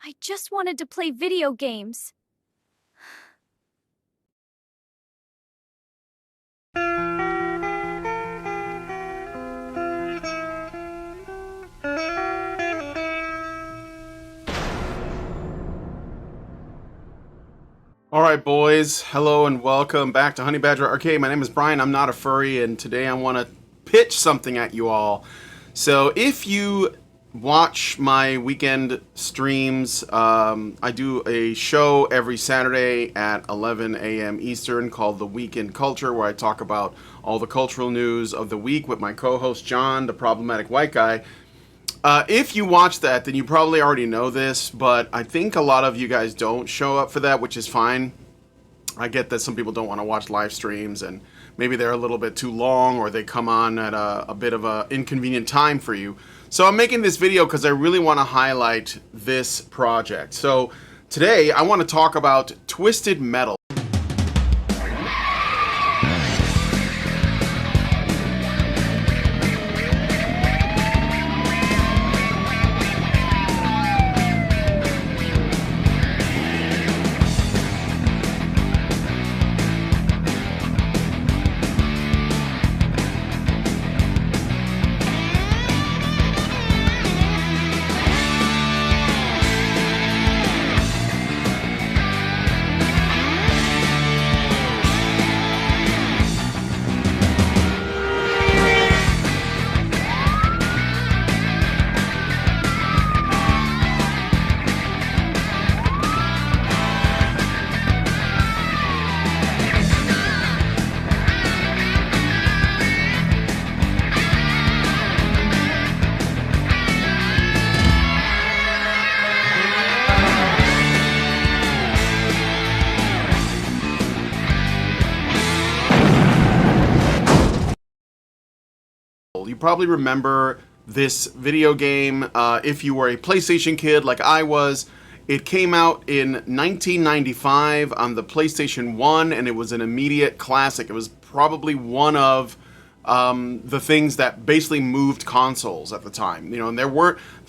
I just wanted to play video games. All right, boys. Hello and welcome back to Honey Badger Arcade. My name is Brian. I'm not a furry, and today I want to pitch something at you all. So, if you watch my weekend streams, I do a show every Saturday at 11 a.m. Eastern called The Week in Culture, where I talk about all the cultural news of the week with my co-host John, the problematic white guy. If you watch that, then you probably already know this, but I think a lot of you guys don't show up for that, which is fine. I get that some people don't want to watch live streams, and maybe they're a little bit too long, or they come on at a bit of an inconvenient time for you. So I'm making this video because I really want to highlight this project. So today I want to talk about Twisted Metal. You probably remember this video game if you were a PlayStation kid like I was. It came out in 1995 on the PlayStation 1, and it was an immediate classic. It was probably one of the things that basically moved consoles at the time. You know, and there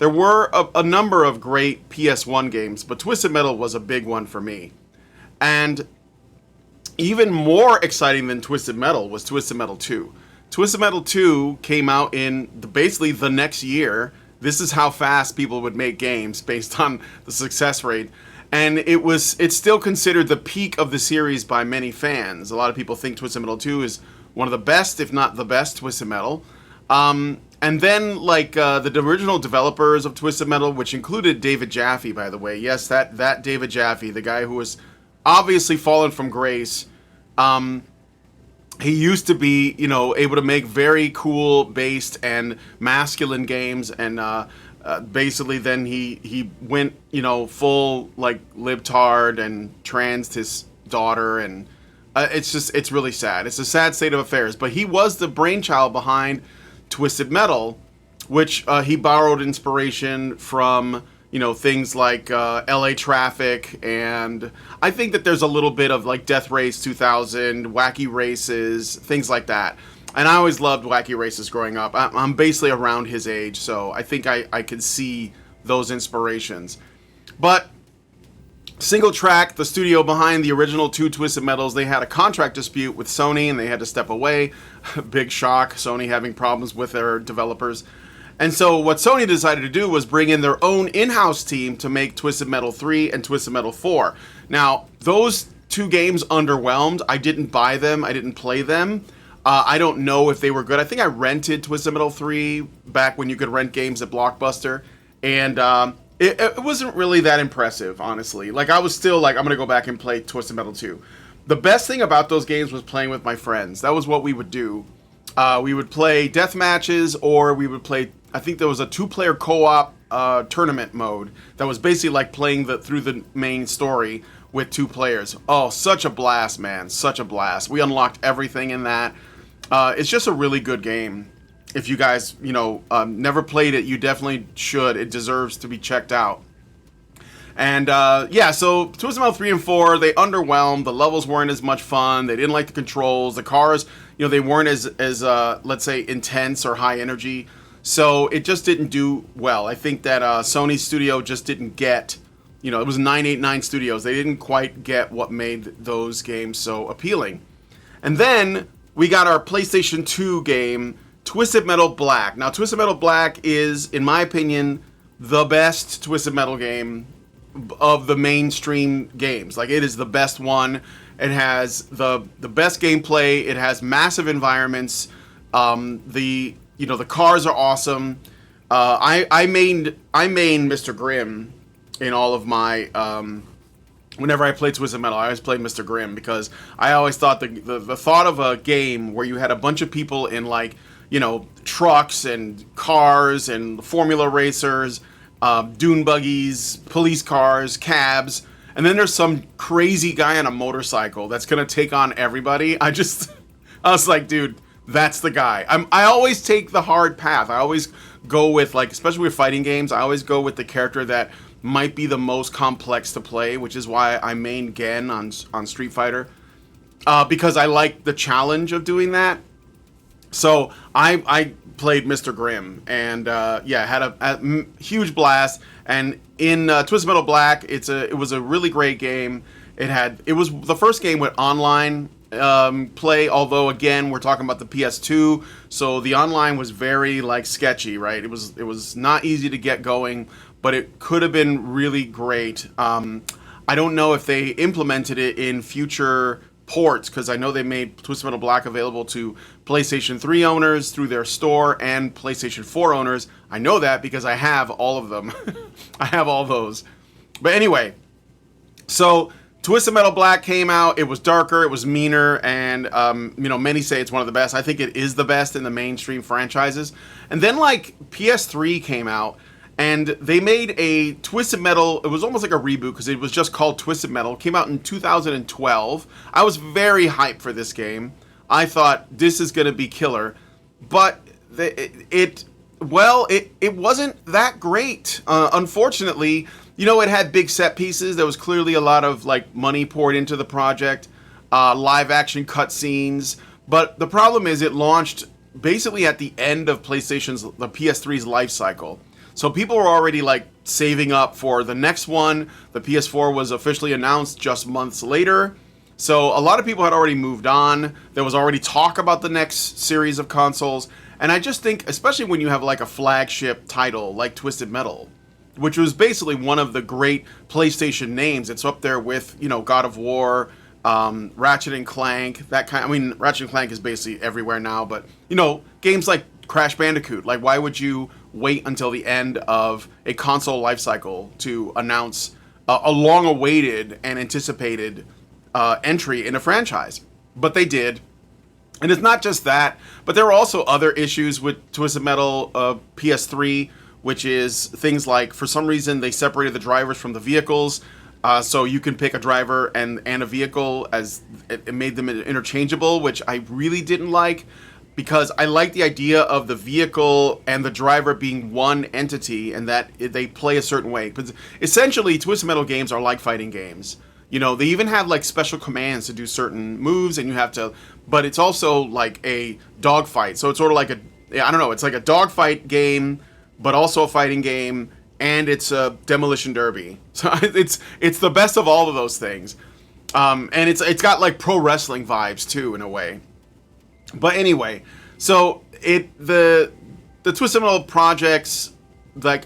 were a number of great PS1 games, but Twisted Metal was a big one for me. And even more exciting than Twisted Metal was Twisted Metal 2. Twisted Metal 2 came out in basically the next year. This is how fast people would make games based on the success rate. And it's still considered the peak of the series by many fans. A lot of people think Twisted Metal 2 is one of the best, if not the best, Twisted Metal. And then, the original developers of Twisted Metal, which included David Jaffe, by the way. Yes, that David Jaffe, the guy who was obviously fallen from grace. He used to be, able to make very cool based and masculine games, and basically then he went, full libtard and transed his daughter, and it's really sad. It's a sad state of affairs. But he was the brainchild behind Twisted Metal, which he borrowed inspiration from things like LA Traffic, and I think that there's a little bit of Death Race 2000, Wacky Races, things like that. And I always loved Wacky Races growing up. I'm basically around his age, so I think I could see those inspirations. But Single Track, the studio behind the original two Twisted Metals, they had a contract dispute with Sony, and they had to step away. Big shock, Sony having problems with their developers. And so what Sony decided to do was bring in their own in-house team to make Twisted Metal 3 and Twisted Metal 4. Now, those two games underwhelmed. I didn't buy them. I didn't play them. I don't know if they were good. I think I rented Twisted Metal 3 back when you could rent games at Blockbuster. And it wasn't really that impressive, honestly. I was still I'm going to go back and play Twisted Metal 2. The best thing about those games was playing with my friends. That was what we would do. We would play death matches, or we would play, I think there was a 2-player co-op tournament mode that was basically playing through the main story with 2 players. Oh, such a blast, man. Such a blast. We unlocked everything in that. It's just a really good game. If you guys, never played it, you definitely should. It deserves to be checked out. And so Twisted Metal 3 and 4, they underwhelmed. The levels weren't as much fun. They didn't like the controls. The cars, they weren't as let's say, intense or high energy. So it just didn't do well. I think that Sony's studio just didn't get it was 989 Studios. They didn't quite get what made those games so appealing. And then we got our PlayStation 2 game, Twisted Metal Black. Now, Twisted Metal Black is, in my opinion, the best Twisted Metal game of the mainstream games. Like, it is the best one. It has the best gameplay. It has massive environments. The cars are awesome. I main Mr. Grimm in all of my whenever I played Twisted Metal. I always played Mr. Grimm because I always thought the thought of a game where you had a bunch of people in trucks and cars and formula racers, dune buggies, police cars, cabs, and then there's some crazy guy on a motorcycle that's gonna take on everybody. I was like, dude, that's the guy. I always take the hard path. I always go with, especially with fighting games, I always go with the character that might be the most complex to play, which is why I main Gen on Street Fighter, because I like the challenge of doing that. So I played Mr. Grimm, and had a huge blast. And in Twisted Metal Black, it was a really great game. It was the first game with online play, although again we're talking about the PS2, so the online was very sketchy, right? It was not easy to get going, but it could have been really great. I don't know if they implemented it in future ports, because I know they made Twisted Metal Black available to PlayStation 3 owners through their store and PlayStation 4 owners. I know that because I have all of them. I have all those. But anyway, so Twisted Metal Black came out. It was darker, it was meaner, and many say it's one of the best. I think it is the best in the mainstream franchises. And then PS3 came out, and they made a Twisted Metal. It was almost like a reboot because it was just called Twisted Metal. It came out in 2012. I was very hyped for this game. I thought this is going to be killer, but it wasn't that great. Unfortunately, it had big set pieces. There was clearly a lot of money poured into the project, live action cutscenes. But the problem is it launched basically at the end of the PS3's life cycle. So people were already saving up for the next one. The PS4 was officially announced just months later. So a lot of people had already moved on. There was already talk about the next series of consoles. And I just think, especially when you have a flagship title like Twisted Metal, which was basically one of the great PlayStation names. It's up there with, God of War, Ratchet and Clank, Ratchet and Clank is basically everywhere now, but, games like Crash Bandicoot, why would you wait until the end of a console lifecycle to announce a long-awaited and anticipated entry in a franchise? But they did. And it's not just that, but there were also other issues with Twisted Metal PS3, which is things like, for some reason, they separated the drivers from the vehicles, so you can pick a driver and a vehicle, as it made them interchangeable, which I really didn't like, because I like the idea of the vehicle and the driver being one entity and that they play a certain way. But essentially, Twisted Metal games are like fighting games. They even have special commands to do certain moves, and you have to, but it's also like a dogfight. So it's sort of it's like a dogfight game, but also a fighting game, and it's a demolition derby. So it's the best of all of those things, and it's got pro wrestling vibes too in a way. But anyway, so the Twisted Metal projects,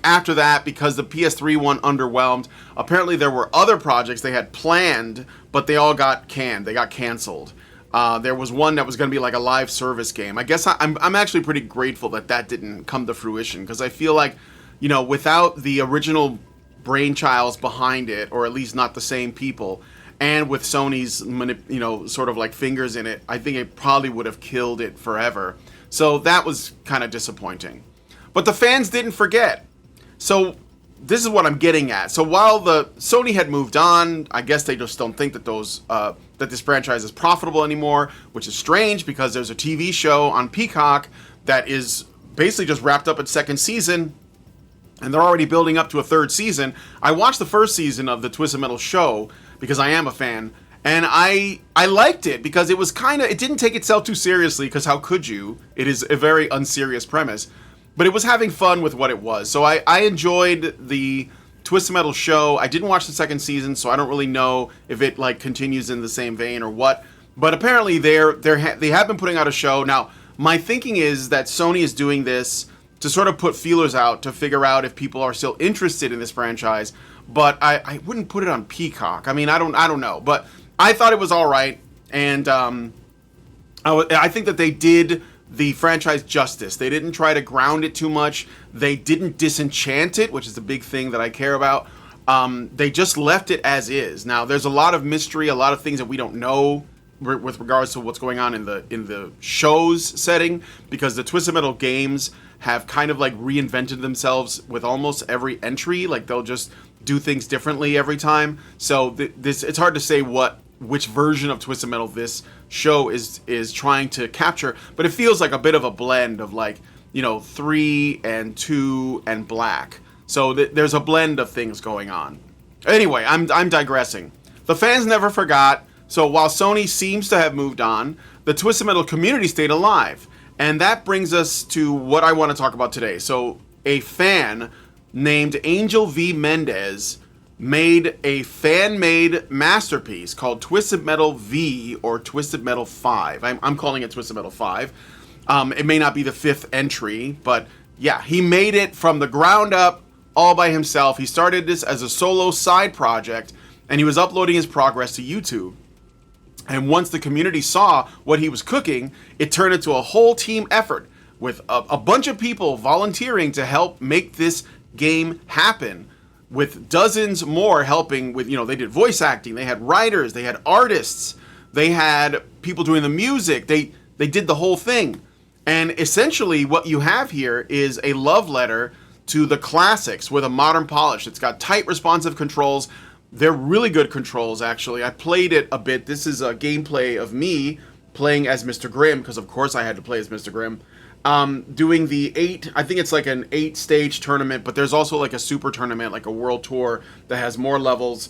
after that, because the PS3 one underwhelmed, apparently there were other projects they had planned, but they all got canned. They got canceled. There was one that was going to be a live service game. I guess I'm actually pretty grateful that didn't come to fruition, because I feel without the original brainchilds behind it, or at least not the same people, and with Sony's sort of fingers in it, I think it probably would have killed it forever. So that was kind of disappointing. But the fans didn't forget. So this is what I'm getting at. So while the Sony had moved on, I guess they just don't think that that this franchise is profitable anymore, which is strange because there's a TV show on Peacock that is basically just wrapped up its second season, and they're already building up to a third season. I watched the first season of the Twisted Metal show because I am a fan, and I liked it because it was it didn't take itself too seriously, because how could you? It is a very unserious premise. But it was having fun with what it was. So I enjoyed the Twisted Metal show. I didn't watch the second season, so I don't really know if it like continues in the same vein or what. But apparently they have been putting out a show. Now, my thinking is that Sony is doing this to sort of put feelers out to figure out if people are still interested in this franchise. But I wouldn't put it on Peacock. I mean, I don't know. But I thought it was all right. And I think that they did the franchise justice. They didn't try to ground it too much. They didn't disenchant it, which is the big thing that I care about. They just left it as is. Now, there's a lot of mystery, a lot of things that we don't know with regards to what's going on in the show's setting, because the Twisted Metal games have kind of like reinvented themselves with almost every entry. Like they'll just do things differently every time. So it's hard to say which version of Twisted Metal this show is trying to capture, but it feels like a bit of a blend of like, 3 and 2 and Black. So there's a blend of things going on. Anyway, I'm digressing. The fans never forgot. So while Sony seems to have moved on, the Twisted Metal community stayed alive. And that brings us to what I want to talk about today. So a fan named Angel V. Mendez made a fan-made masterpiece called Twisted Metal V or Twisted Metal 5. I'm calling it Twisted Metal 5. It may not be the 5th entry, but yeah, he made it from the ground up all by himself. He started this as a solo side project, and he was uploading his progress to YouTube. And once the community saw what he was cooking, it turned into a whole team effort with a bunch of people volunteering to help make this game happen, with dozens more helping with, they did voice acting, they had writers, they had artists, they had people doing the music, they did the whole thing. And essentially what you have here is a love letter to the classics with a modern polish. It's got tight responsive controls. They're really good controls, actually. I played it a bit. This is a gameplay of me playing as Mr. Grimm, because of course I had to play as Mr. Grimm. Doing the I think it's like an 8-stage tournament, but there's also like a super tournament, like a world tour that has more levels.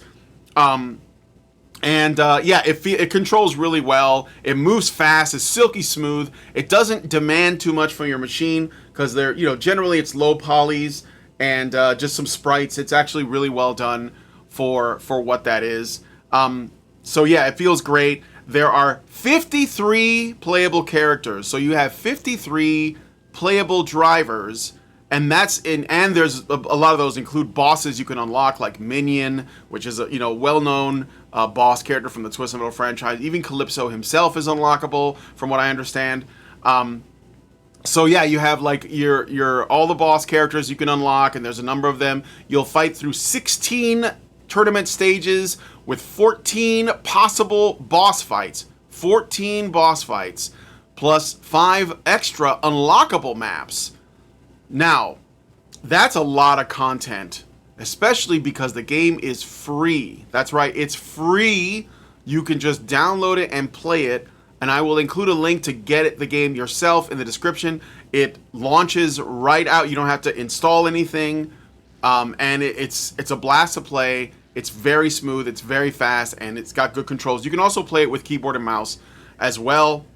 It controls really well. It moves fast. It's silky smooth. It doesn't demand too much from your machine because they're, generally it's low polys and just some sprites. It's actually really well done for what that is. It feels great. There are 53 playable characters. So you have 53 playable drivers, and there's a lot of those include bosses you can unlock, like Minion, which is a well-known boss character from the Twisted Metal franchise. Even Calypso himself is unlockable, from what I understand. You have like your all the boss characters you can unlock, and there's a number of them. You'll fight through 16 tournament stages with 14 possible boss fights. 14 boss fights plus 5 extra unlockable maps. Now, that's a lot of content, especially because the game is free. That's right, it's free. You can just download it and play it, and I will include a link to get the game yourself in the description. It launches right out. You don't have to install anything, and it's a blast to play. It's very smooth, it's very fast, and it's got good controls. You can also play it with keyboard and mouse as well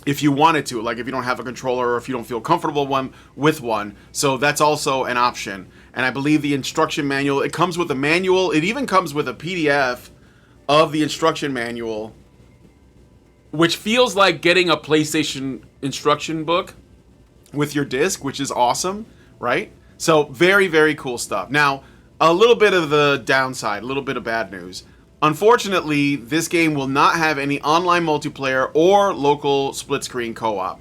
if you wanted to, like if you don't have a controller or if you don't feel comfortable with one. So that's also an option. And I believe the instruction manual, it comes with a manual. It even comes with a PDF of the instruction manual, which feels like getting a PlayStation instruction book with your disc, which is awesome, right? So very, very cool stuff. Now, a little bit of the downside, a little bit of bad news. Unfortunately, this game will not have any online multiplayer or local split-screen co-op.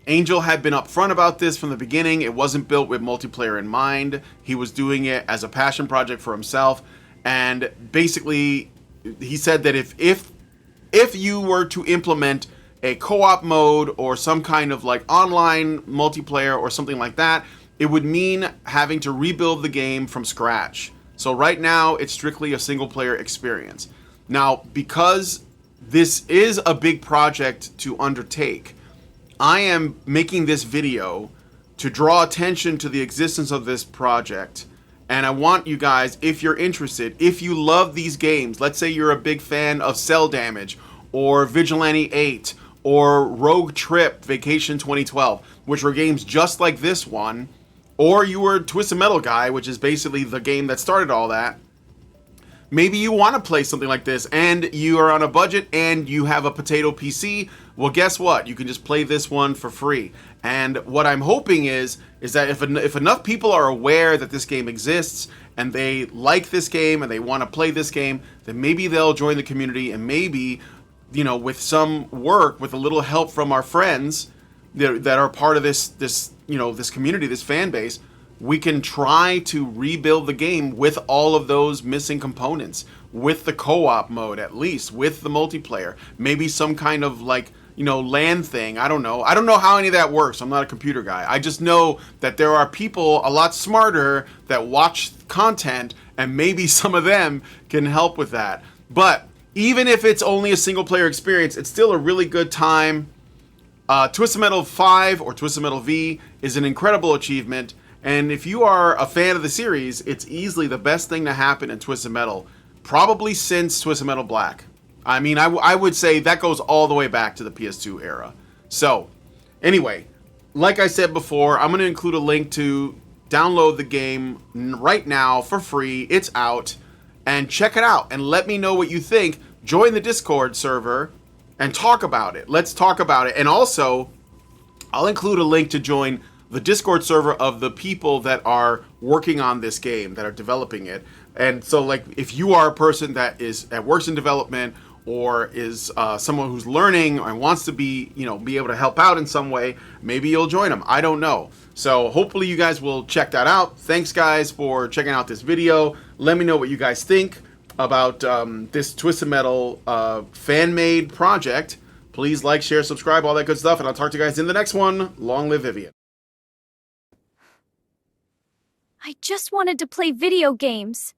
Angel had been upfront about this from the beginning. It wasn't built with multiplayer in mind. He was doing it as a passion project for himself. And basically, he said that if you were to implement a co-op mode or some kind of like online multiplayer or something like that, it would mean having to rebuild the game from scratch. So right now, it's strictly a single-player experience. Now, because this is a big project to undertake, I am making this video to draw attention to the existence of this project. And I want you guys, if you're interested, if you love these games, let's say you're a big fan of Cell Damage, or Vigilante 8, or Rogue Trip Vacation 2012, which were games just like this one, or you were a Twisted Metal guy, which is basically the game that started all that. Maybe you want to play something like this and you are on a budget and you have a potato PC. Well, guess what? You can just play this one for free. And what I'm hoping is that if enough people are aware that this game exists and they like this game and they want to play this game, then maybe they'll join the community, and maybe, you know, with some work, with a little help from our friends that are part of this community, this fan base, we can try to rebuild the game with all of those missing components, with the co-op mode, at least with the multiplayer, maybe some kind of LAN thing. I don't know how any of that works. I'm not a computer guy. I just know that there are people a lot smarter that watch content, and maybe some of them can help with that. But even if it's only a single player experience, it's still a really good time. Twisted Metal 5 or Twisted Metal V is an incredible achievement. And if you are a fan of the series, it's easily the best thing to happen in Twisted Metal, probably since Twisted Metal Black. I mean, I would say that goes all the way back to the PS2 era. So, anyway, like I said before, I'm going to include a link to download the game right now for free. It's out. And check it out and let me know what you think. Join the Discord server and talk about it. Let's talk about it. And also, I'll include a link to join the Discord server of the people that are working on this game, that are developing it. And so, like, if you are a person that works in development, or is someone who's learning and wants to be able to help out in some way, maybe you'll join them. I don't know. So hopefully you guys will check that out. Thanks, guys, for checking out this video. Let me know what you guys think about this Twisted Metal fan-made project. Please like, share, subscribe, all that good stuff, and I'll talk to you guys in the next one. Long live Vivian. I just wanted to play video games.